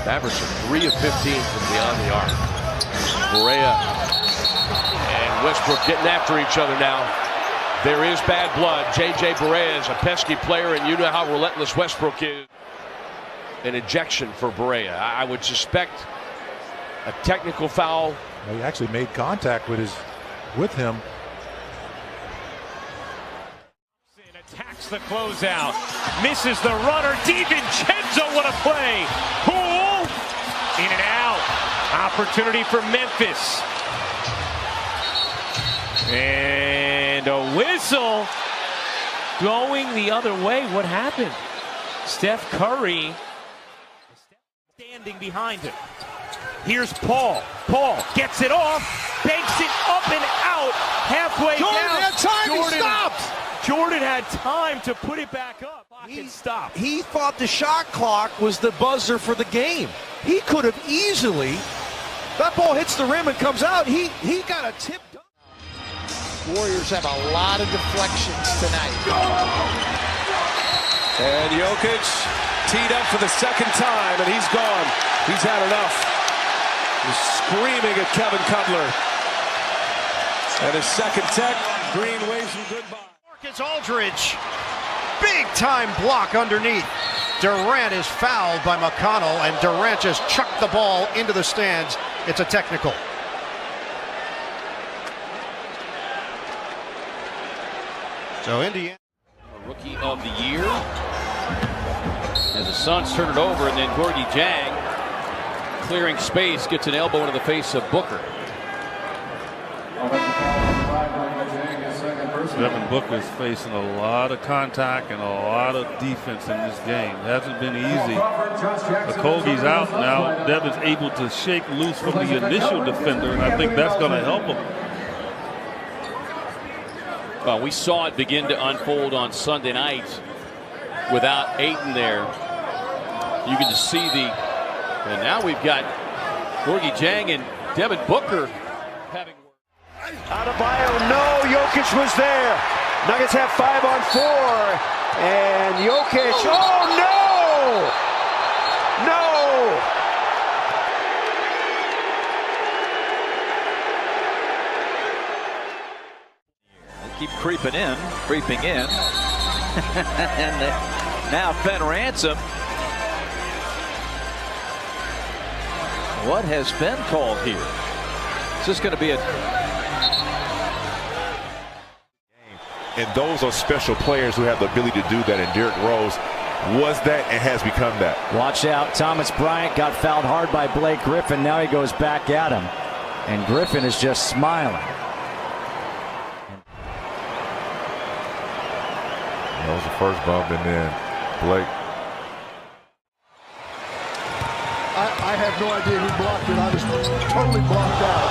Averaging 3 of 15 from beyond the arc. Barea and Westbrook getting after each other now. There is bad blood. J.J. Barea is a pesky player, and you know how relentless Westbrook is. An ejection for Barea. I would suspect a technical foul. He actually made contact with him. Attacks the closeout. Misses the runner. DiVincenzo, what a play. Poole. In and out. Opportunity for Memphis. And a whistle going the other way. What happened? Steph Curry standing behind him. Here's Paul. Paul gets it off, banks it up and out, halfway Jordan down. had time, he stopped. Jordan had time to put it back up. He thought the shot clock was the buzzer for the game. He could have easily. That ball hits the rim and comes out. He got a tip. Warriors have a lot of deflections tonight. And Jokic teed up for the second time, and he's gone. He's had enough. He's screaming at Kevin Cutler. And his second tech, Green waves him goodbye. Marcus Aldridge, big time block underneath. Durant is fouled by McConnell, and Durant just chucked the ball into the stands. It's a technical. So Indiana. Rookie of the year. As the Suns turn it over, and then Gorgie Jang clearing space, gets an elbow into the face of Booker. Devin Booker is facing a lot of contact and a lot of defense in this game. It hasn't been easy. Okogie's out now. Devin's able to shake loose from the initial defender, and I think that's going to help him. Well, we saw it begin to unfold on Sunday night without Ayton there. You can just see and now we've got Gorgie Jang and Devin Booker having. Adebayo, no, Jokic was there. Nuggets have 5 on 4. And Jokic, oh no! No! They keep creeping in. And now Fed Ransom. What has been called here? Is this going to be a... And those are special players who have the ability to do that, and Derrick Rose was that and has become that. Watch out. Thomas Bryant got fouled hard by Blake Griffin. Now he goes back at him. And Griffin is just smiling. That was the first bump, and then Blake. I had no idea who blocked it. I was totally blocked out.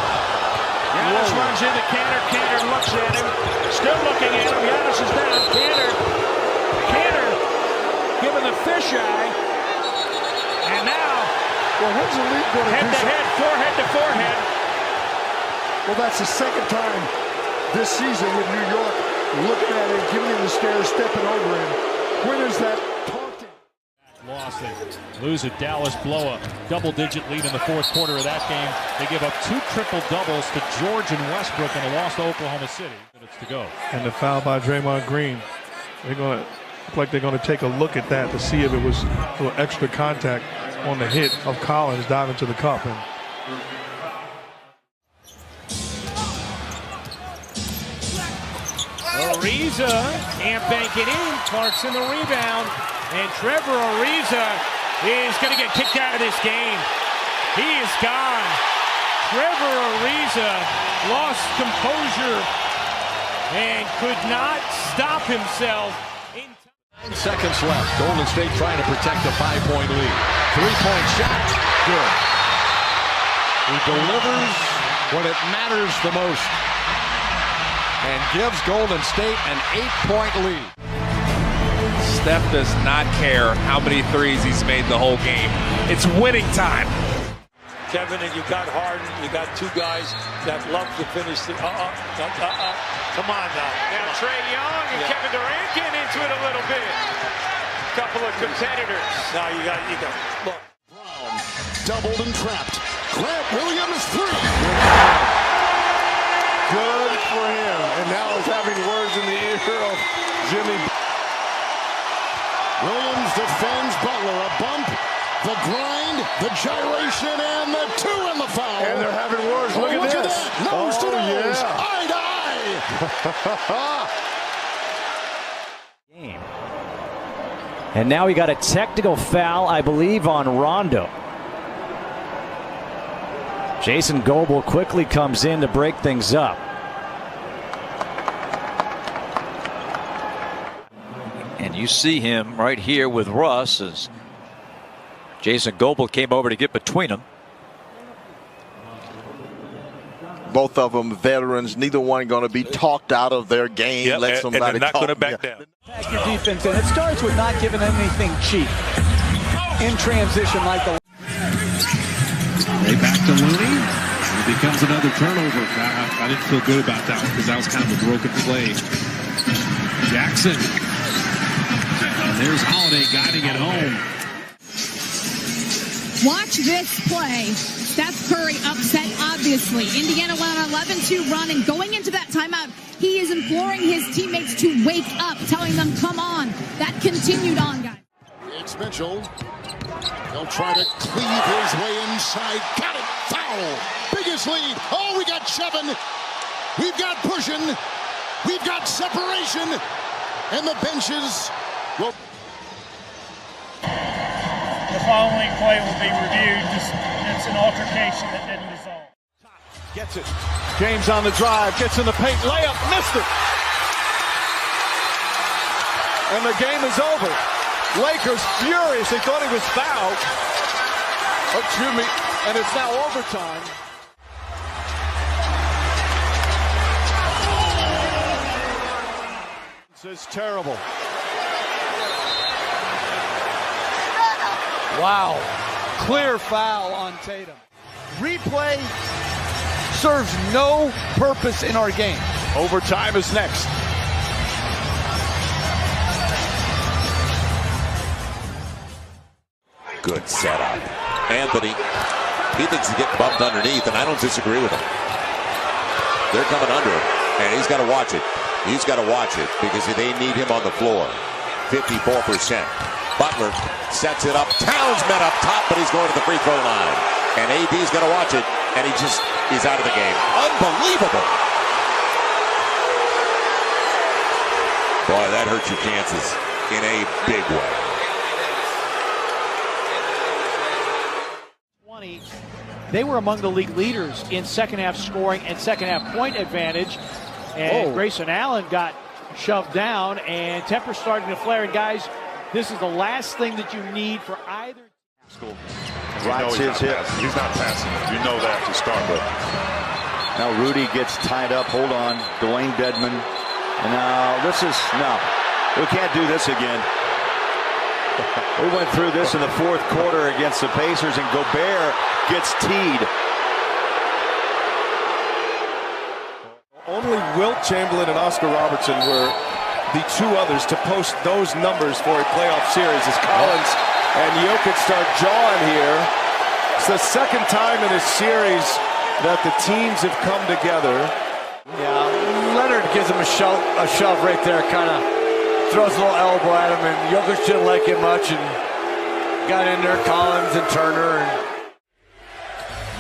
Giannis runs into Cantor. Cantor looks at him. Still looking at him. Giannis is down. Cantor giving the fisheye. And now, well, when's the league going to head to head, forehead to forehead. Well, that's the second time this season with New York looking at him, giving him the stairs, stepping over him. When is that taunting? Lost. They lose a Dallas blow up. Double-digit lead in the fourth quarter of that game. They give up 2 triple-doubles to George and Westbrook in a loss to Oklahoma City. Minutes to go. And the foul by Draymond Green. They're going to look like they're going to take a look at that to see if it was a little extra contact on the hit of Collins diving to the cup. And Ariza can't bank it in. Clarkson the rebound. And Trevor Ariza is going to get kicked out of this game. He is gone. Trevor Ariza lost composure and could not stop himself. 9 seconds left. Golden State trying to protect a 5-point lead. 3-point shot. Good. He delivers when it matters the most and gives Golden State an 8-point lead. Steph does not care how many threes he's made the whole game. It's winning time. Kevin, and you got Harden, you got 2 guys that love to finish the Come on now. Now Trae Young and Kevin Durant getting into it a little bit. Couple of competitors. Now you got look. Brown doubled and trapped. Grant Williams 3. Good for him. And now he's having words in the ear of Jimmy. Williams defends Butler. A bump, the grind, the gyration, and the 2 and the foul. And they're having words. Look at this. That. Nose to nose. Yeah. Eye to eye. Game. And now we got a technical foul, I believe, on Rondo. Jason Goebel quickly comes in to break things up. And you see him right here with Russ as Jason Goebel came over to get between them. Both of them veterans, neither one going to be talked out of their game. Yep, Let somebody and they're not going to back down. Pack your defense in. It starts with not giving anything cheap in transition like the. They back to Looney. It becomes another turnover. I didn't feel good about that one because that was kind of a broken play. Jackson. And there's Holiday guiding it home. Watch this play. Steph Curry upset, obviously. Indiana went on an 11-2 run, and going into that timeout, he is imploring his teammates to wake up, telling them, come on. That continued on, guys. It's Mitchell. He'll try to cleave his way inside. Got it. Foul. Biggest lead. Oh, we got shoving. We've got pushing. We've got separation. And the benches will. The following play will be reviewed. It's an altercation that didn't resolve. Gets it. James on the drive. Gets in the paint. Layup. Missed it. And the game is over. Lakers furious. They thought he was fouled. Oh, excuse me. And it's now overtime. This is terrible. Wow. Clear foul on Tatum. Replay serves no purpose in our game. Overtime is next. Good setup. Anthony, he thinks he's getting bumped underneath, and I don't disagree with him. They're coming under, and he's got to watch it. He's got to watch it because they need him on the floor. 54%. Butler sets it up. Towns met up top, but he's going to the free throw line. And AD's going to watch it, and he's out of the game. Unbelievable. Boy, that hurts your chances in a big way. 20. They were among the league leaders in second half scoring and second half point advantage. And Grayson Allen got shoved down, and Temper starting to flare. And guys, this is the last thing that you need for either. Right, he's not passing it. You know that to start with. Now Rudy gets tied up. Hold on. Dwayne Dedmon. And now we can't do this again. We went through this in the fourth quarter against the Pacers, and Gobert gets teed. Only Wilt Chamberlain and Oscar Robertson were the two others to post those numbers for a playoff series as Collins and Jokic start jawing here. It's the second time in this series that the teams have come together. Yeah, Leonard gives him a shove right there, kind of throws a little elbow at him, and Jokic didn't like it much and got in there, Collins and Turner.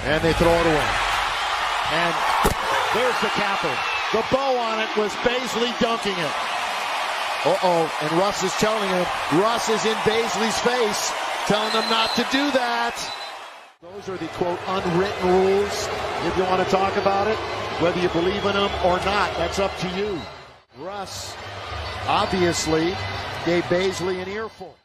And they throw it away. And there's the capper. The bow on it was Baisley dunking it. And Russ is telling him, Russ is in Baisley's face, telling him not to do that. Those are the, quote, unwritten rules, if you want to talk about it. Whether you believe in them or not, that's up to you. Russ obviously gave Baisley an earful.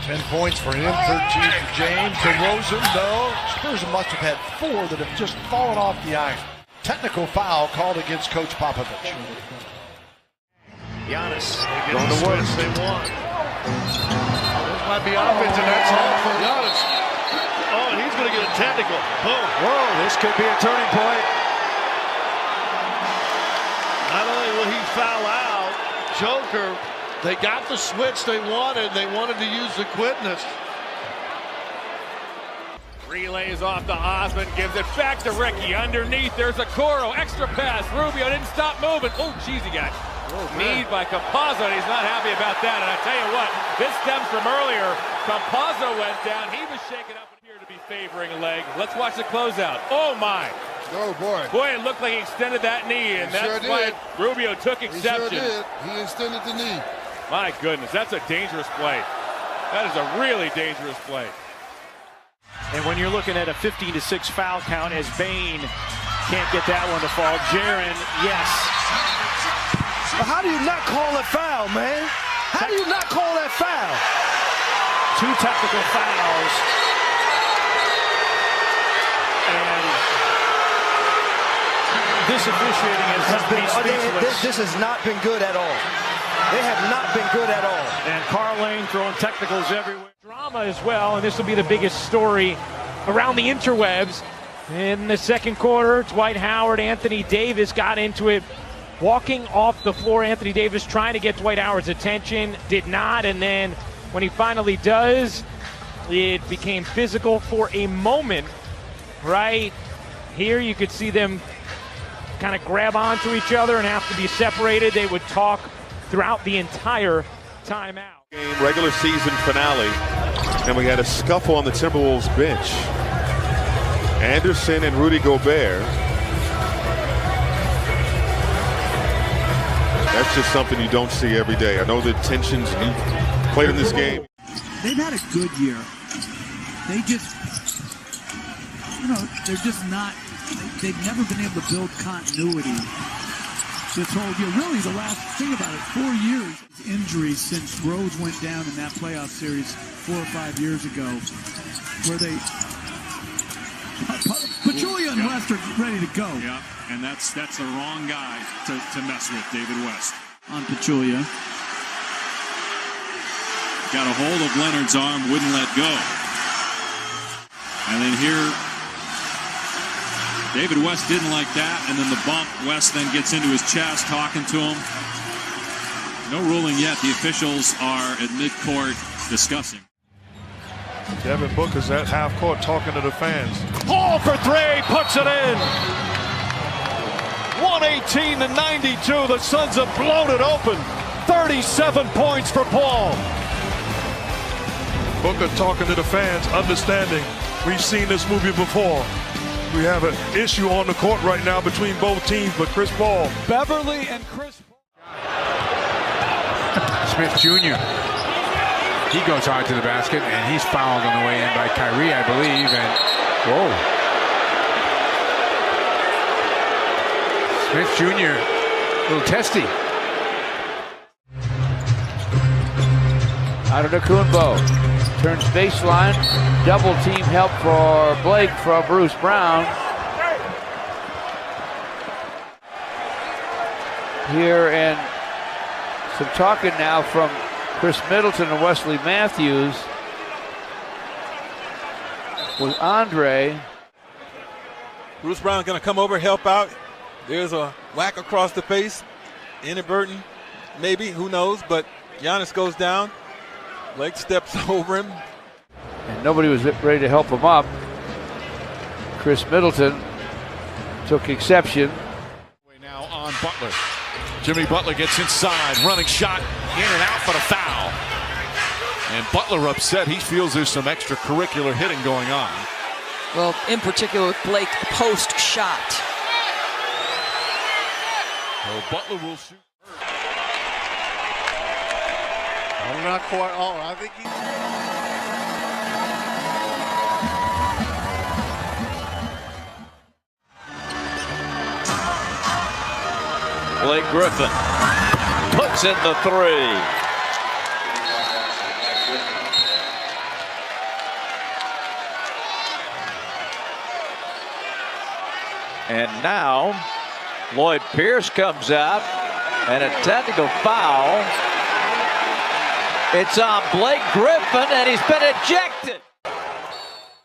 10 points for him, 13 for James. DeRozan, no. Spurs must have had 4 that have just fallen off the iron. Technical foul called against Coach Popovich. Giannis going to work. They won. This might be offense, and that's all for Giannis. Oh, and he's going to get a technical. Boom. Whoa, this could be a turning point. Not only will he foul out, Joker, they got the switch they wanted. They wanted to use the quickness. Relays off to Osmond, gives it back to Ricky. Underneath, there's a Coro. Extra pass. Rubio didn't stop moving. Oh, geez, he got kneed by Campazzo, and he's not happy about that. And I tell you what, this stems from earlier. Campazzo went down. He was shaken up and appeared to be favoring a leg. Let's watch the closeout. Oh, my. Oh, boy. Boy, it looked like he extended that knee, and that's why Rubio took exception. He sure did. He extended the knee. My goodness, that's a dangerous play. That is a really dangerous play. And when you're looking at a 15-6 foul count as Bain can't get that one to fall. Jaren, yes. But how do you not call that foul, man? How do you not call that foul? 2 technical fouls. And this officiating this has not been good at all. They have not been good at all. And Carlane throwing technicals everywhere. Drama as well, and this will be the biggest story around the interwebs. In the second quarter, Dwight Howard, Anthony Davis got into it. Walking off the floor, Anthony Davis trying to get Dwight Howard's attention, did not, and then when he finally does, it became physical for a moment. Right here, you could see them kind of grab onto each other and have to be separated. They would talk throughout the entire timeout. Regular season finale, and we had a scuffle on the Timberwolves bench. Anderson and Rudy Gobert. That's just something you don't see every day. I know the tensions you played in this game. They've had a good year. They just, they're just not, they've never been able to build continuity this whole year. Really, the last thing about it, 4 years injuries since Rose went down in that playoff series 4 or 5 years ago, where they Pachulia and West are ready to go. Yeah, and that's the wrong guy to mess with, David West. On Pachulia. Got a hold of Leonard's arm, wouldn't let go. And then here, David West didn't like that, and then the bump. West then gets into his chest, talking to him. No ruling yet. The officials are at midcourt discussing. Devin Booker's at half court talking to the fans. Paul for 3, puts it in. 118-92. The Suns have blown it open. 37 points for Paul. Booker talking to the fans, understanding we've seen this movie before. We have an issue on the court right now between both teams, but Chris Paul. Beverly and Chris Paul. Smith Jr. He goes hard to the basket, and he's fouled on the way in by Kyrie, I believe. And whoa. Smith Jr. a little testy. Adetokunbo turns baseline. Double team help for Blake from Bruce Brown. Here, and some talking now from Chris Middleton and Wesley Matthews with Andre. Bruce Brown going to come over, help out. There's a whack across the face. Inadvertent, maybe, who knows, but Giannis goes down. Blake steps over him. And nobody was ready to help him up. Chris Middleton took exception. Now on Butler. Jimmy Butler gets inside, running shot, in and out, but a foul. And Butler upset. He feels there's some extracurricular hitting going on. Well, in particular with Blake, post shot. So Butler will shoot. I'm not quite all. I think he. Blake Griffin puts in the 3. And now Lloyd Pierce comes out, and a technical foul. It's on Blake Griffin, and he's been ejected.